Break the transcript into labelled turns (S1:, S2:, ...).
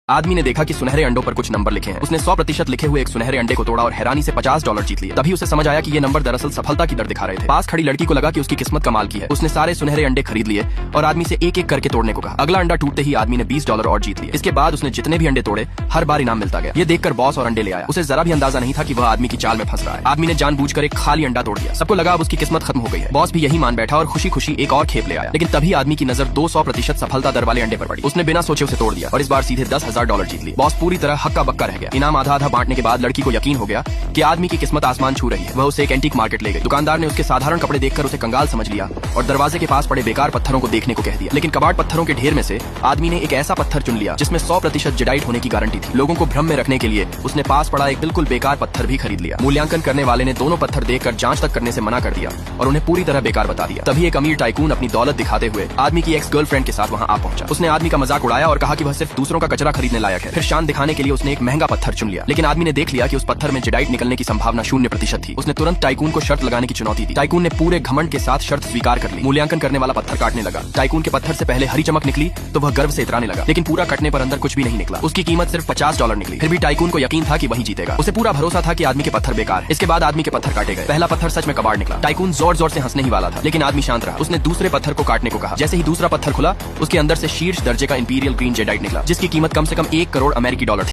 S1: आदमी ने देखा कि सुनहरे अंडों पर कुछ नंबर लिखे हैं। उसने 100% लिखे हुए एक सुनहरे अंडे को तोड़ा और हैरानी से $50 जीत लिए। तभी उसे समझ आया कि ये नंबर दरअसल सफलता की दर दिखा रहे थे। पास खड़ी लड़की को लगा कि उसकी किस्मत कमाल की है। उसने सारे सुनहरे अंडे खरीद लिए और आदमी से एक एक करके तोड़ने को कहा। अगला अंडा टूटते ही आदमी ने $20 और जीत लिए। इसके बाद उसने जितने भी अंडे तोड़े हर बार इनाम मिलता गया। ये देखकर बॉस और अंडे ले आया। उसे जरा भी अंदाजा नहीं था कि वह आदमी की चाल में फंस रहा है। आदमी ने जानबूझकर एक खाली अंडा तोड़ दिया। सबको लगा अब उसकी किस्मत खत्म हो गई है। बॉस भी यही मान बैठा और खुशी खुशी एक और खेप ले आया। लेकिन तभी आदमी की नजर 200% सफलता दर वाले अंडे पर पड़ी। उसने बिना सोचे उसे तोड़ दिया और इस बार सीधे $10,000 जीत लिए। बॉस पूरी तरह हक्का बक्का रह गया। इनाम आधा आधा बांटने के बाद लड़की को यकीन हो गया कि आदमी की किस्मत आसमान छू रही है। वह उसे एक एंटीक मार्केट ले गई। दुकानदार ने उसके साधारण कपड़े देखकर उसे कंगाल समझ लिया और दरवाजे के पास पड़े बेकार पत्थरों को देखने को कह दिया। लेकिन कबाड़ पत्थरों के ढेर में से आदमी ने एक ऐसा पत्थर चुन लिया जिसमें 100% जेडाइट होने की गारंटी थी। लोगों को भ्रम में रखने के लिए उसने पास पड़ा एक बिल्कुल बेकार पत्थर भी खरीद लिया। मूल्यांकन करने वाले ने दोनों पत्थर देखकर जांच तक करने से मना कर दिया और उन्हें पूरी तरह बेकार बता दिया। तभी एक अमीर टाइकून अपनी दौलत दिखाते हुए आदमी की एक्स गर्लफ्रेंड के साथ वहां आ पहुंचा। उसने आदमी का मजाक उड़ाया और कहा कि वह सिर्फ दूसरों का कचरा खरीदने लायक है। फिर शान दिखाने के लिए उसने एक महंगा पत्थर चुन लिया। लेकिन आदमी ने देख लिया कि उस पत्थर में जेडाइट निकलने की संभावना 0% थी। उसने तुरंत टाइकून को शर्त लगाने की चुनौती दी। टाइकून ने पूरे घमंड के साथ शर्त स्वीकार कर ली। मूल्यांकन करने वाला पत्थर काटने लगा। टाइकून के पत्थर से पहले हरी चमक निकली तो वह गर्व से इतराने लगा। लेकिन पूरा कटने पर अंदर कुछ भी नहीं निकला। उसकी कीमत सिर्फ $50 निकली। फिर भी टाइकून को यकीन था कि वही जीतेगा। उसे पूरा भरोसा था कि आदमी के पत्थर बेकार है। इसके बाद आदमी के पत्थर काटे गए। पहला पत्थर सच में कबाड़ निकला। टाइकून जोर जोर से हंसने ही वाला था लेकिन आदमी शांत रहा। उसने दूसरे पत्थर को काटने को कहा। जैसे ही दूसरा पत्थर खुला उसके अंदर से शीर्ष दर्जे का इंपीरियल ग्रीन जेडाइट निकला जिसकी कीमत कम से कम $1 करोड़ थी।